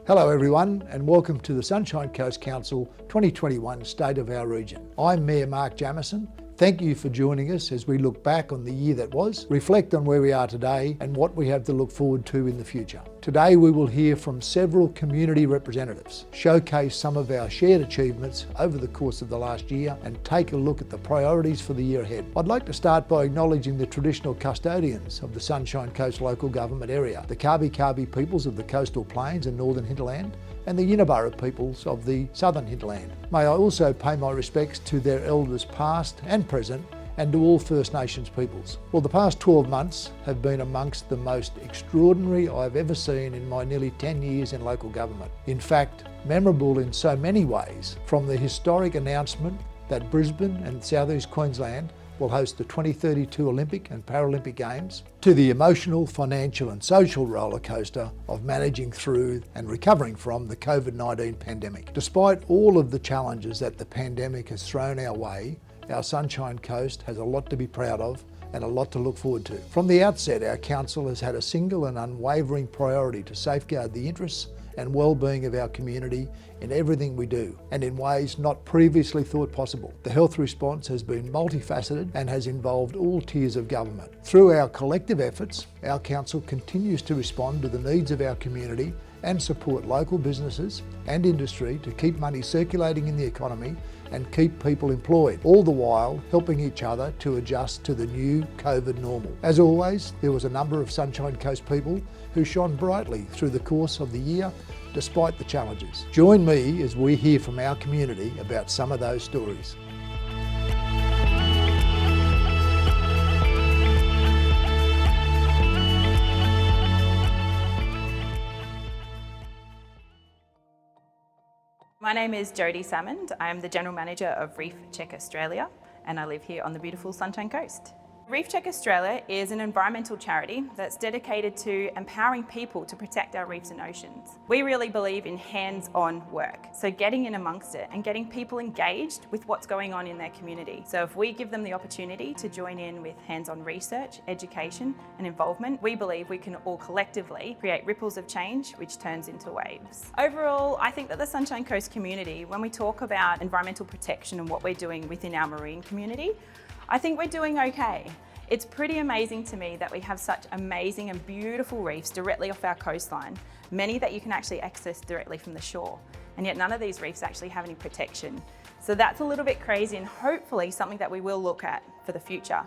Hello everyone and welcome to the Sunshine Coast Council 2021 State of Our Region. I'm Mayor Mark Jamieson. Thank you for joining us as we look back on the year that was, reflect on where we are today and what we have to look forward to in the future. Today we will hear from several community representatives, showcase some of our shared achievements over the course of the last year and take a look at the priorities for the year ahead. I'd like to start by acknowledging the traditional custodians of the Sunshine Coast local government area, the Kabi peoples of the coastal plains and northern hinterland, and the Yinabara peoples of the southern hinterland. May I also pay my respects to their elders past and present and to all First Nations peoples. Well, the past 12 months have been amongst the most extraordinary I've ever seen in my nearly 10 years in local government. In fact, memorable in so many ways, from the historic announcement that Brisbane and Southeast Queensland will host the 2032 Olympic and Paralympic Games, to the emotional, financial and social roller coaster of managing through and recovering from the COVID-19 pandemic. Despite all of the challenges that the pandemic has thrown our way, our Sunshine Coast has a lot to be proud of and a lot to look forward to. From the outset, our council has had a single and unwavering priority to safeguard the interests and well-being of our community in everything we do, and in ways not previously thought possible. The health response has been multifaceted and has involved all tiers of government. Through our collective efforts, our council continues to respond to the needs of our community and support local businesses and industry to keep money circulating in the economy and keep people employed, all the while helping each other to adjust to the new COVID normal. As always, there was a number of Sunshine Coast people who shone brightly through the course of the year despite the challenges. Join me as we hear from our community about some of those stories. My name is Jodie Salmond. I'm the General Manager of Reef Check Australia and I live here on the beautiful Sunshine Coast. Reef Check Australia is an environmental charity that's dedicated to empowering people to protect our reefs and oceans. We really believe in hands-on work, so getting in amongst it and getting people engaged with what's going on in their community. So if we give them the opportunity to join in with hands-on research, education and involvement, we believe we can all collectively create ripples of change which turns into waves. Overall, I think that the Sunshine Coast community, when we talk about environmental protection and what we're doing within our marine community, I think we're doing okay. It's pretty amazing to me that we have such amazing and beautiful reefs directly off our coastline, many that you can actually access directly from the shore, and yet none of these reefs actually have any protection. So that's a little bit crazy and hopefully something that we will look at for the future.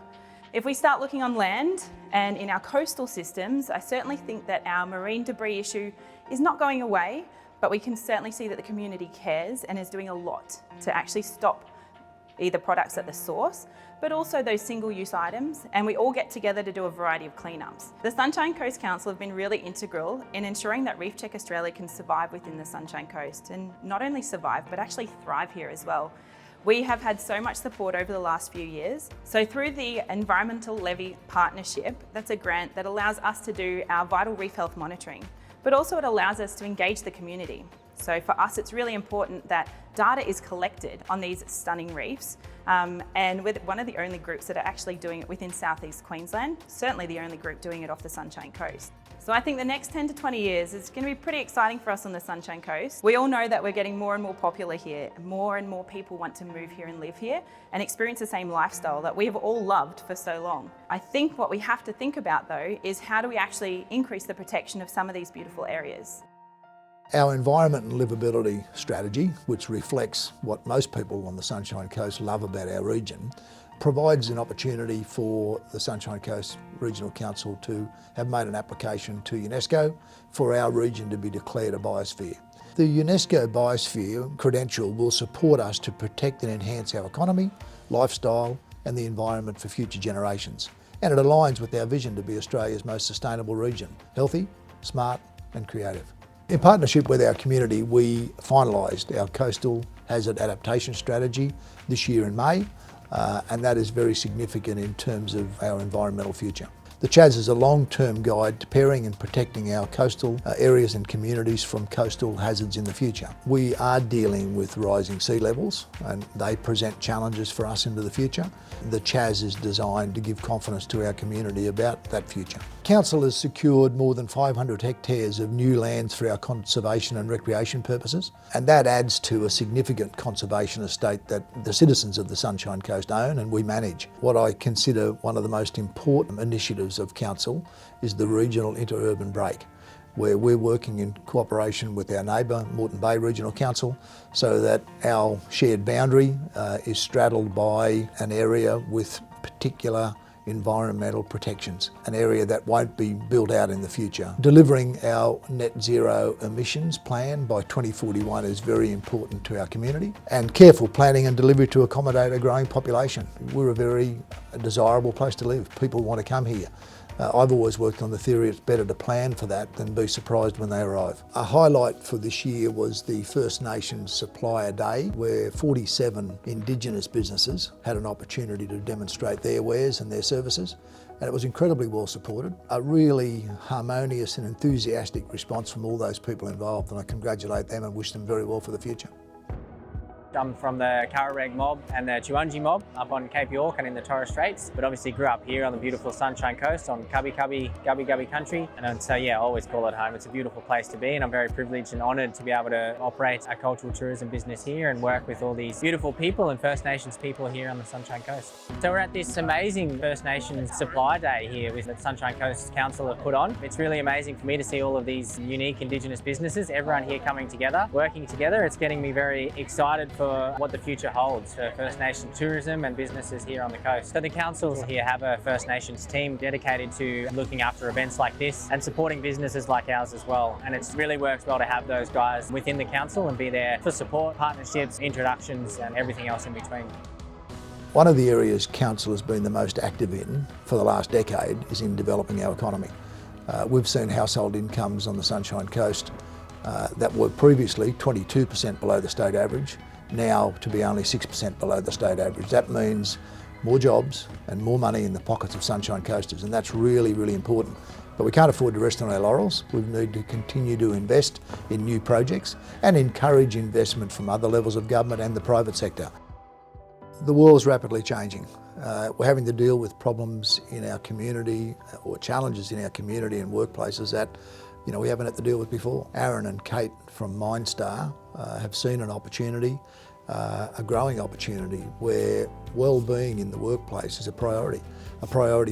If we start looking on land and in our coastal systems, I certainly think that our marine debris issue is not going away, but we can certainly see that the community cares and is doing a lot to actually stop either products at the source, but also those single-use items, and we all get together to do a variety of cleanups. The Sunshine Coast Council have been really integral in ensuring that Reef Check Australia can survive within the Sunshine Coast, and not only survive, but actually thrive here as well. We have had so much support over the last few years. So through the Environmental Levy Partnership, that's a grant that allows us to do our vital reef health monitoring, but also it allows us to engage the community. So for us, it's really important that data is collected on these stunning reefs, and we're one of the only groups that are actually doing it within Southeast Queensland, certainly the only group doing it off the Sunshine Coast. So I think the next 10 to 20 years is going to be pretty exciting for us on the Sunshine Coast. We all know that we're getting more and more popular here. More and more people want to move here and live here and experience the same lifestyle that we have all loved for so long. I think what we have to think about though is how do we actually increase the protection of some of these beautiful areas. Our environment and livability strategy, which reflects what most people on the Sunshine Coast love about our region, provides an opportunity for the Sunshine Coast Regional Council to have made an application to UNESCO for our region to be declared a biosphere. The UNESCO Biosphere credential will support us to protect and enhance our economy, lifestyle and the environment for future generations. And it aligns with our vision to be Australia's most sustainable region, healthy, smart and creative. In partnership with our community, we finalised our coastal hazard adaptation strategy this year in May, and that is very significant in terms of our environmental future. The CHAS is a long-term guide to pairing and protecting our coastal areas and communities from coastal hazards in the future. We are dealing with rising sea levels and they present challenges for us into the future. The CHAS is designed to give confidence to our community about that future. Council has secured more than 500 hectares of new lands for our conservation and recreation purposes, and that adds to a significant conservation estate that the citizens of the Sunshine Coast own and we manage. What I consider one of the most important initiatives of Council is the regional interurban break, where we're working in cooperation with our neighbour, Moreton Bay Regional Council, so that our shared boundary is straddled by an area with particular environmental protections, an area that won't be built out in the future. Delivering our net zero emissions plan by 2041 is very important to our community, and careful planning and delivery to accommodate a growing population. We're a very desirable place to live. People want to come here. I've always worked on the theory it's better to plan for that than be surprised when they arrive. A highlight for this year was the First Nations Supplier Day, where 47 Indigenous businesses had an opportunity to demonstrate their wares and their services, and it was incredibly well supported. A really harmonious and enthusiastic response from all those people involved, and I congratulate them and wish them very well for the future. I'm from the Currareg mob and the Chewunji mob up on Cape York and in the Torres Straits, but obviously grew up here on the beautiful Sunshine Coast on Cubby Gubby country. And so yeah, I always call it home. It's a beautiful place to be, and I'm very privileged and honoured to be able to operate a cultural tourism business here and work with all these beautiful people and First Nations people here on the Sunshine Coast. So we're at this amazing First Nations Supply Day here with the Sunshine Coast Council have put on. It's really amazing for me to see all of these unique Indigenous businesses, everyone here coming together, working together. It's getting me very excited for what the future holds for First Nation tourism and businesses here on the coast. So the councils here have a First Nations team dedicated to looking after events like this and supporting businesses like ours as well. And it really works well to have those guys within the council and be there for support, partnerships, introductions and everything else in between. One of the areas Council has been the most active in for the last decade is in developing our economy. We've seen household incomes on the Sunshine Coast that were previously 22% below the state average, now to be only 6% below the state average. That means more jobs and more money in the pockets of Sunshine Coasters, and that's really, really important. But we can't afford to rest on our laurels. We need to continue to invest in new projects and encourage investment from other levels of government and the private sector. The world's rapidly changing. We're having to deal with problems in our community or challenges in our community and workplaces that we haven't had to deal with before. Aaron and Khayt from Mindstar have seen an opportunity, a growing opportunity where wellbeing in the workplace is a priority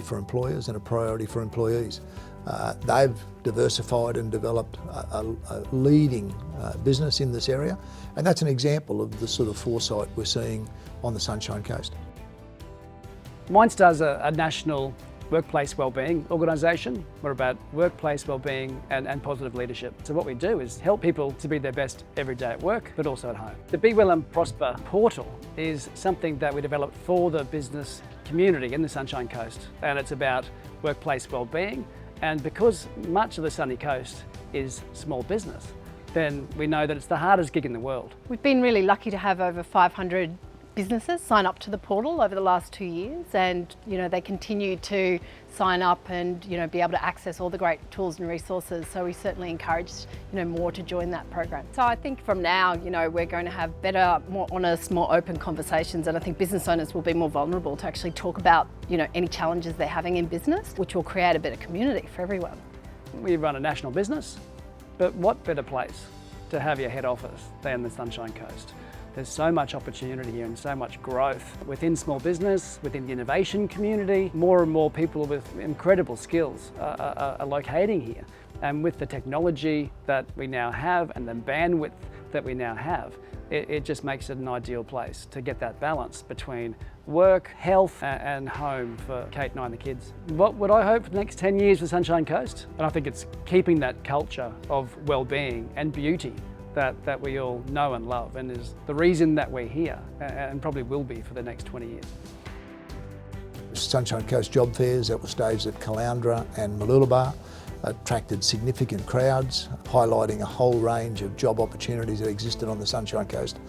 for employers and a priority for employees. They've diversified and developed a leading business in this area, and that's an example of the sort of foresight we're seeing on the Sunshine Coast. Mindstar's a national workplace wellbeing organisation. We're about workplace wellbeing and positive leadership. So what we do is help people to be their best every day at work, but also at home. The Be Well and Prosper portal is something that we developed for the business community in the Sunshine Coast, and it's about workplace wellbeing. And because much of the Sunny Coast is small business, then we know that it's the hardest gig in the world. We've been really lucky to have over 500 businesses sign up to the portal over the last 2 years, and they continue to sign up and be able to access all the great tools and resources. So we certainly encourage more to join that program. So I think from now we're going to have better, more honest, more open conversations, and I think business owners will be more vulnerable to actually talk about any challenges they're having in business, which will create a better community for everyone. We run a national business, but what better place to have your head office than the Sunshine Coast? There's so much opportunity and so much growth within small business, within the innovation community. More and more people with incredible skills are locating here. And with the technology that we now have and the bandwidth that we now have, it just makes it an ideal place to get that balance between work, health and home for Khayt and I and the kids. What would I hope for the next 10 years for Sunshine Coast? And I think it's keeping that culture of well-being and beauty that we all know and love, and is the reason that we're here and probably will be for the next 20 years. Sunshine Coast job fairs that were staged at Caloundra and Mooloolaba attracted significant crowds, highlighting a whole range of job opportunities that existed on the Sunshine Coast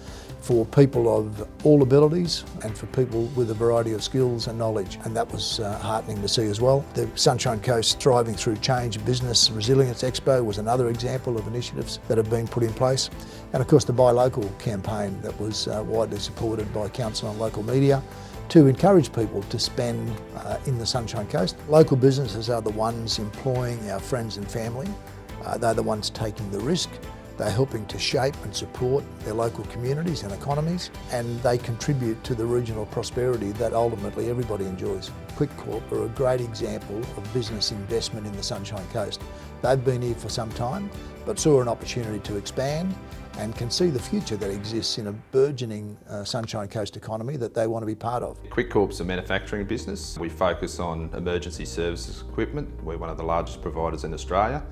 for people of all abilities and for people with a variety of skills and knowledge, and that was heartening to see as well. The Sunshine Coast Thriving Through Change Business Resilience Expo was another example of initiatives that have been put in place, and of course the Buy Local campaign that was widely supported by council and local media to encourage people to spend in the Sunshine Coast. Local businesses are the ones employing our friends and family. They're the ones taking the risk. They're helping to shape and support their local communities and economies, and they contribute to the regional prosperity that ultimately everybody enjoys. Quick Corp are a great example of business investment in the Sunshine Coast. They've been here for some time, but saw an opportunity to expand and can see the future that exists in a burgeoning Sunshine Coast economy that they want to be part of. Quick Corp's a manufacturing business. We focus on emergency services equipment. We're one of the largest providers in Australia,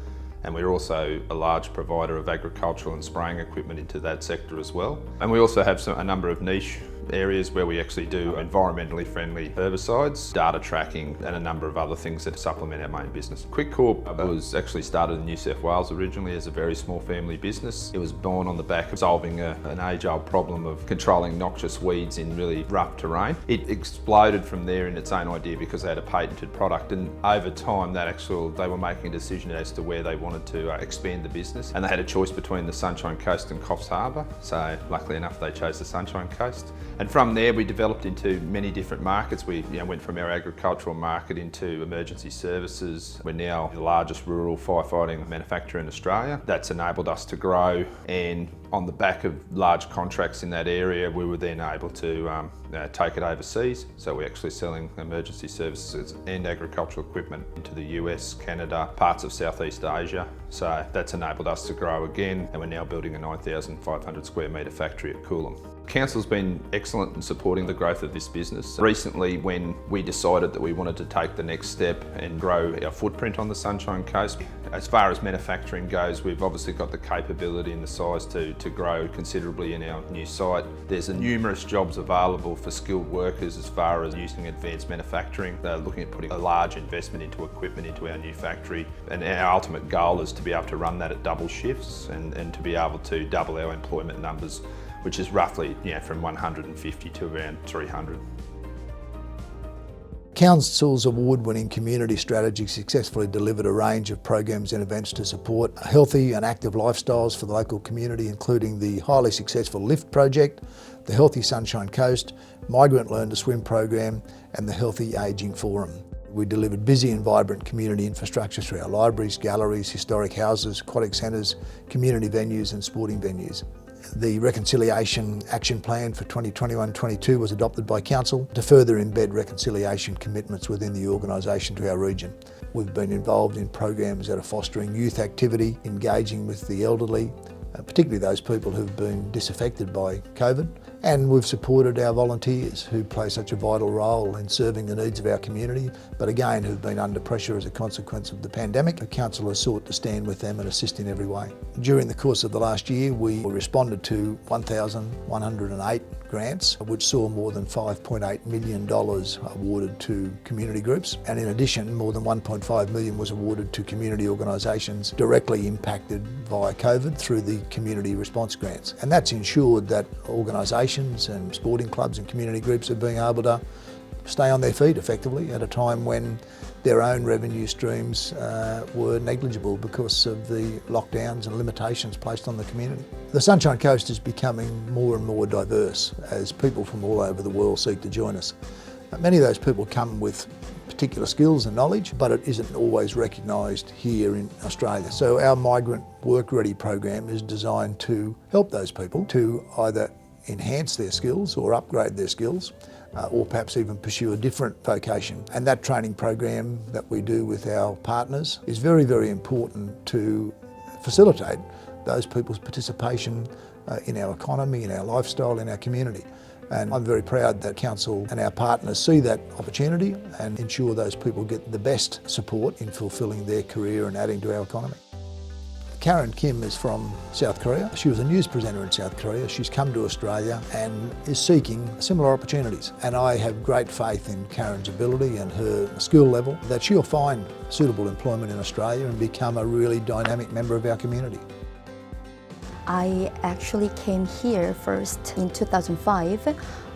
and we're also a large provider of agricultural and spraying equipment into that sector as well. And we also have a number of niche areas where we actually do environmentally friendly herbicides, data tracking, and a number of other things that supplement our main business. Quick Corp was actually started in New South Wales originally as a very small family business. It was born on the back of solving an age-old problem of controlling noxious weeds in really rough terrain. It exploded from there in its own idea because they had a patented product, and over time they were making a decision as to where they wanted to expand the business, and they had a choice between the Sunshine Coast and Coffs Harbour, so luckily enough they chose the Sunshine Coast. And from there we developed into many different markets. We went from our agricultural market into emergency services. We're now the largest rural firefighting manufacturer in Australia. That's enabled us to grow, and on the back of large contracts in that area we were then able to take it overseas. So we're actually selling emergency services and agricultural equipment into the US, Canada, parts of Southeast Asia. So that's enabled us to grow again, and we're now building a 9,500 square metre factory at Coolum. Council's been excellent in supporting the growth of this business. Recently, when we decided that we wanted to take the next step and grow our footprint on the Sunshine Coast, as far as manufacturing goes, we've obviously got the capability and the size to grow considerably in our new site. There's numerous jobs available for skilled workers as far as using advanced manufacturing. They're looking at putting a large investment into equipment into our new factory, and our ultimate goal is to be able to run that at double shifts and to be able to double our employment numbers, which is roughly from 150 to around 300. Council's award-winning community strategy successfully delivered a range of programs and events to support healthy and active lifestyles for the local community, including the highly successful LIFT project, the Healthy Sunshine Coast, Migrant Learn to Swim program, and the Healthy Ageing Forum. We delivered busy and vibrant community infrastructure through our libraries, galleries, historic houses, aquatic centres, community venues and sporting venues. The Reconciliation Action Plan for 2021-22 was adopted by Council to further embed reconciliation commitments within the organisation to our region. We've been involved in programs that are fostering youth activity, engaging with the elderly, particularly those people who've been disaffected by COVID, and we've supported our volunteers who play such a vital role in serving the needs of our community, but again who've been under pressure as a consequence of the pandemic. The Council has sought to stand with them and assist in every way. During the course of the last year, we responded to 1,108 grants, which saw more than $5.8 million awarded to community groups, and in addition more than $1.5 million was awarded to community organisations directly impacted via COVID through the community response grants. And that's ensured that organisations and sporting clubs and community groups are being able to stay on their feet effectively at a time when their own revenue streams were negligible because of the lockdowns and limitations placed on the community. The Sunshine Coast is becoming more and more diverse as people from all over the world seek to join us. Many of those people come with particular skills and knowledge, but it isn't always recognised here in Australia. So our Migrant Work Ready program is designed to help those people to either enhance their skills or upgrade their skills, or perhaps even pursue a different vocation. And that training program that we do with our partners is very, very important to facilitate those people's participation in our economy, in our lifestyle, in our community. And I'm very proud that Council and our partners see that opportunity and ensure those people get the best support in fulfilling their career and adding to our economy. Karen Kim is from South Korea. She was a news presenter in South Korea. She's come to Australia and is seeking similar opportunities. And I have great faith in Karen's ability and her skill level that she'll find suitable employment in Australia and become a really dynamic member of our community. I actually came here first in 2005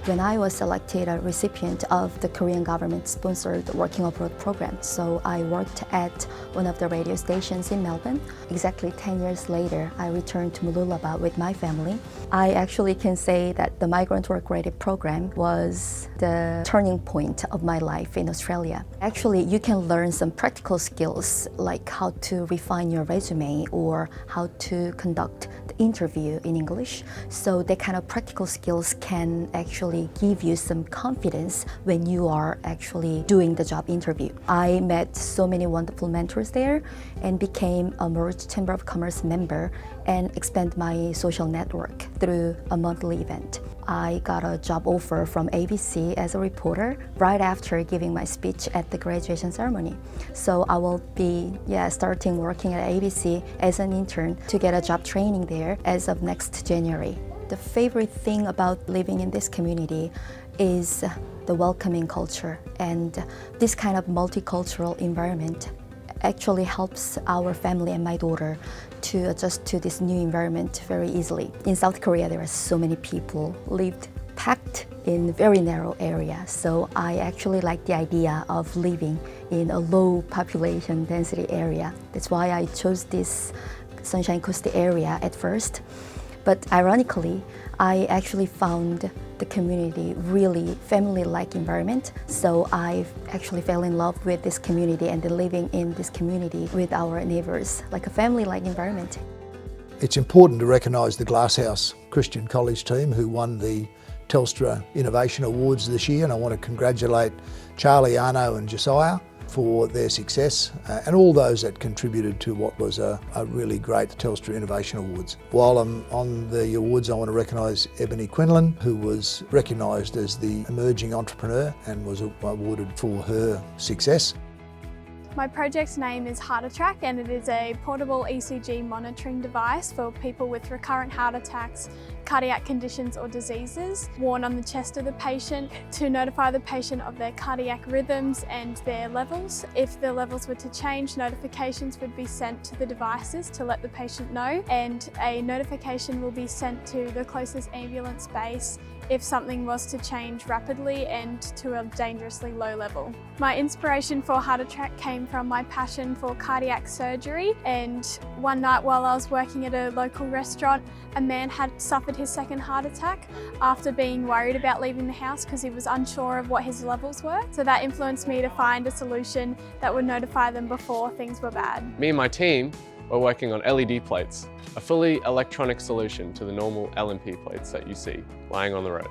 When I was selected a recipient of the Korean government-sponsored Working Abroad program, so I worked at one of the radio stations in Melbourne. Exactly 10 years later, I returned to Mooloolaba with my family. I actually can say that the Migrant Work Ready program was the turning point of my life in Australia. Actually, you can learn some practical skills like how to refine your resume or how to conduct the interview in English. So that kind of practical skills can actually give you some confidence when you are actually doing the job interview. I met so many wonderful mentors there and became a Merged Chamber of Commerce member and expand my social network through a monthly event. I got a job offer from ABC as a reporter right after giving my speech at the graduation ceremony. So I will be starting working at ABC as an intern to get a job training there as of next January. The favorite thing about living in this community is the welcoming culture, and this kind of multicultural environment actually helps our family and my daughter to adjust to this new environment very easily. In South Korea, there are so many people lived packed in a very narrow area, so I actually like the idea of living in a low population density area. That's why I chose this Sunshine Coast area at first. But ironically, I actually found the community really family-like environment. So I actually fell in love with this community and living in this community with our neighbours, like a family-like environment. It's important to recognise the Glasshouse Christian College team who won the Telstra Innovation Awards this year, and I want to congratulate Charlie, Arno and Josiah for their success and all those that contributed to what was a really great Telstra Innovation Awards. While I'm on the awards, I want to recognise Ebony Quinlan, who was recognised as the emerging entrepreneur and was awarded for her success. My project's name is HeartAttack, and it is a portable ECG monitoring device for people with recurrent heart attacks, cardiac conditions or diseases, worn on the chest of the patient to notify the patient of their cardiac rhythms and their levels. If the levels were to change, notifications would be sent to the devices to let the patient know, and a notification will be sent to the closest ambulance base if something was to change rapidly and to a dangerously low level. My inspiration for HeartAttack came from my passion for cardiac surgery, and one night while I was working at a local restaurant, a man had suffered his second heart attack after being worried about leaving the house because he was unsure of what his levels were. So that influenced me to find a solution that would notify them before things were bad. Me and my team were working on LED plates, a fully electronic solution to the normal LMP plates that you see lying on the road.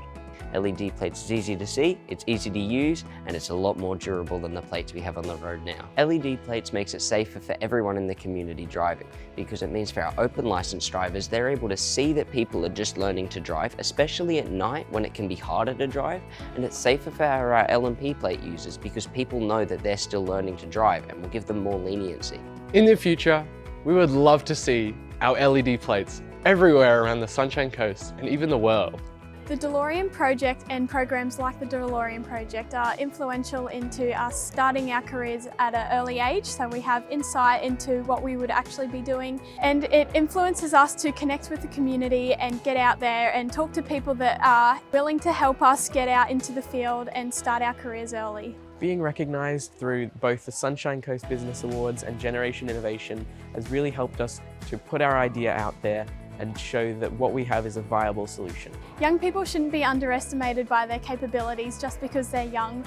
LED plates is easy to see, it's easy to use, and it's a lot more durable than the plates we have on the road now. LED plates makes it safer for everyone in the community driving, because it means for our open license drivers, they're able to see that people are just learning to drive, especially at night when it can be harder to drive, and it's safer for our LMP plate users because people know that they're still learning to drive and will give them more leniency. In the future, we would love to see our LED plates everywhere around the Sunshine Coast and even the world. The DeLorean Project and programs like the DeLorean Project are influential into us starting our careers at an early age, so we have insight into what we would actually be doing, and it influences us to connect with the community and get out there and talk to people that are willing to help us get out into the field and start our careers early. Being recognised through both the Sunshine Coast Business Awards and Generation Innovation has really helped us to put our idea out there and show that what we have is a viable solution. Young people shouldn't be underestimated by their capabilities just because they're young.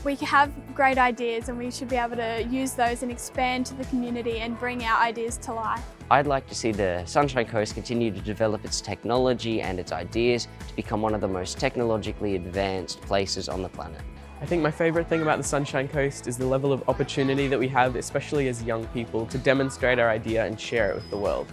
We have great ideas and we should be able to use those and expand to the community and bring our ideas to life. I'd like to see the Sunshine Coast continue to develop its technology and its ideas to become one of the most technologically advanced places on the planet. I think my favourite thing about the Sunshine Coast is the level of opportunity that we have, especially as young people, to demonstrate our idea and share it with the world.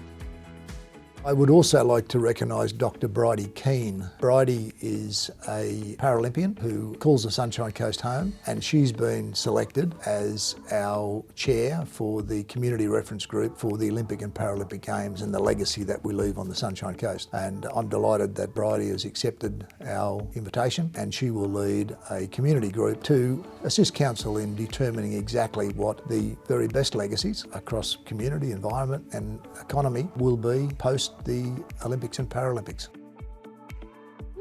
I would also like to recognise Dr. Bridie Kean. Bridie is a Paralympian who calls the Sunshine Coast home, and she's been selected as our chair for the community reference group for the Olympic and Paralympic Games and the legacy that we leave on the Sunshine Coast. And I'm delighted that Bridie has accepted our invitation, and she will lead a community group to assist council in determining exactly what the very best legacies across community, environment and economy will be post the Olympics and Paralympics.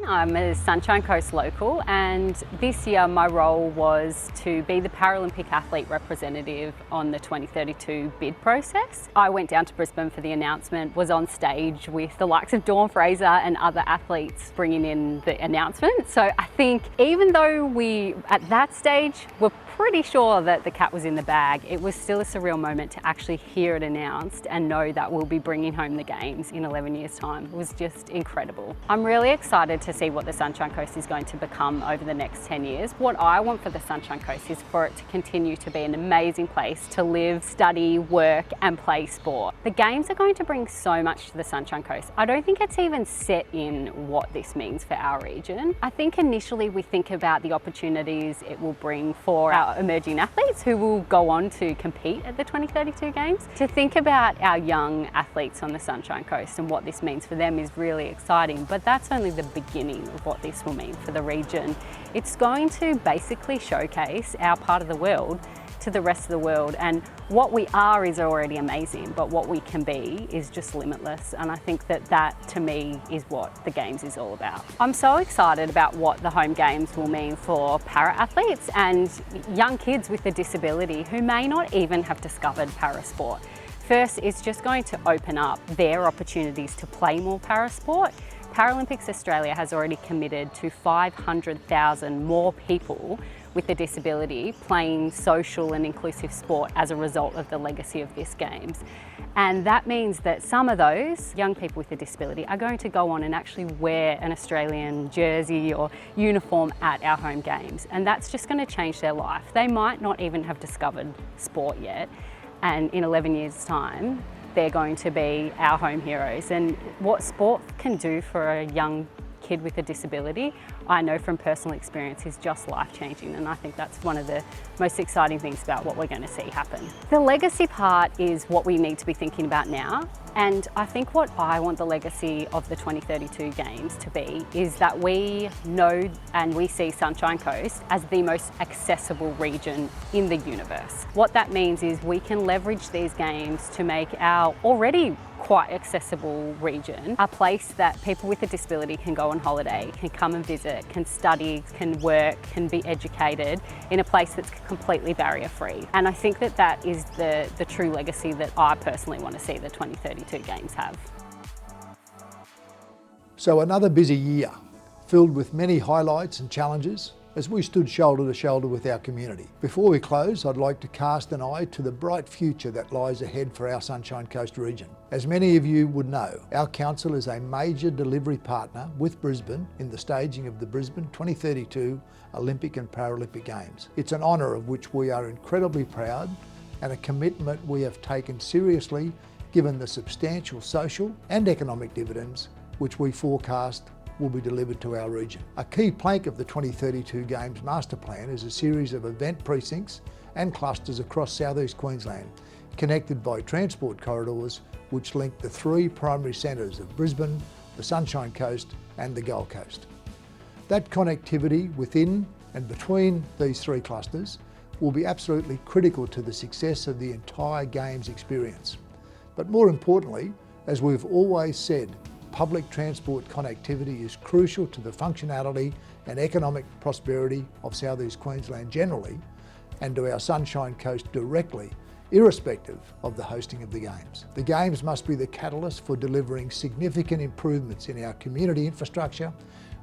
I'm a Sunshine Coast local, and this year my role was to be the Paralympic athlete representative on the 2032 bid process. I went down to Brisbane for the announcement, was on stage with the likes of Dawn Fraser and other athletes bringing in the announcement. So I think even though we, at that stage, were pretty sure that the cat was in the bag, it was still a surreal moment to actually hear it announced and know that we'll be bringing home the Games in 11 years' time. It was just incredible. I'm really excited to see what the Sunshine Coast is going to become over the next 10 years. What I want for the Sunshine Coast is for it to continue to be an amazing place to live, study, work and play sport. The Games are going to bring so much to the Sunshine Coast. I don't think it's even set in what this means for our region. I think initially we think about the opportunities it will bring for our emerging athletes who will go on to compete at the 2032 Games. To think about our young athletes on the Sunshine Coast and what this means for them is really exciting, but that's only the beginning of what this will mean for the region. It's going to basically showcase our part of the world to the rest of the world, and what we are is already amazing, but what we can be is just limitless, and I think that that to me is what the Games is all about. I'm so excited about what the home Games will mean for para-athletes and young kids with a disability who may not even have discovered para-sport. First, it's just going to open up their opportunities to play more para-sport. Paralympics Australia has already committed to 500,000 more people with a disability playing social and inclusive sport as a result of the legacy of this Games. And that means that some of those young people with a disability are going to go on and actually wear an Australian jersey or uniform at our home Games. And that's just going to change their life. They might not even have discovered sport yet. And in 11 years' time, they're going to be our home heroes. And what sport can do for a young kid with a disability, I know from personal experience, is just life-changing, and I think that's one of the most exciting things about what we're going to see happen. The legacy part is what we need to be thinking about now, and I think what I want the legacy of the 2032 Games to be is that we know and we see Sunshine Coast as the most accessible region in the universe. What that means is we can leverage these Games to make our already quite accessible region a place that people with a disability can go on holiday, can come and visit, can study, can work, can be educated in a place that's completely barrier-free. And I think that that is the true legacy that I personally want to see the 2032 Games have. So another busy year, filled with many highlights and challenges as we stood shoulder to shoulder with our community. Before we close, I'd like to cast an eye to the bright future that lies ahead for our Sunshine Coast region. As many of you would know, our council is a major delivery partner with Brisbane in the staging of the Brisbane 2032 Olympic and Paralympic Games. It's an honour of which we are incredibly proud and a commitment we have taken seriously given the substantial social and economic dividends which we forecast will be delivered to our region. A key plank of the 2032 Games master plan is a series of event precincts and clusters across southeast Queensland, connected by transport corridors which link the three primary centres of Brisbane, the Sunshine Coast and the Gold Coast. That connectivity within and between these three clusters will be absolutely critical to the success of the entire Games experience. But more importantly, as we've always said, public transport connectivity is crucial to the functionality and economic prosperity of southeast Queensland generally, and to our Sunshine Coast directly, irrespective of the hosting of the Games. The Games must be the catalyst for delivering significant improvements in our community infrastructure,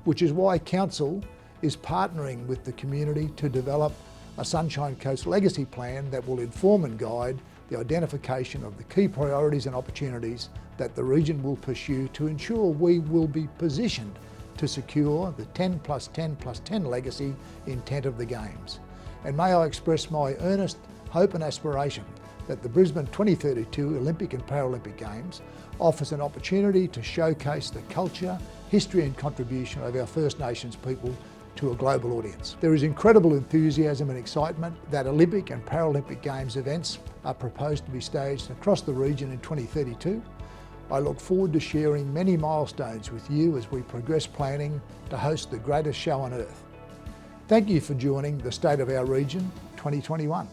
which is why Council is partnering with the community to develop a Sunshine Coast legacy plan that will inform and guide the identification of the key priorities and opportunities that the region will pursue to ensure we will be positioned to secure the 10+10+10 legacy intent of the Games. And may I express my earnest hope and aspiration that the Brisbane 2032 Olympic and Paralympic Games offers an opportunity to showcase the culture, history and contribution of our First Nations people to a global audience. There is incredible enthusiasm and excitement that Olympic and Paralympic Games events are proposed to be staged across the region in 2032. I look forward to sharing many milestones with you as we progress planning to host the greatest show on earth. Thank you for joining the State of Our Region 2021.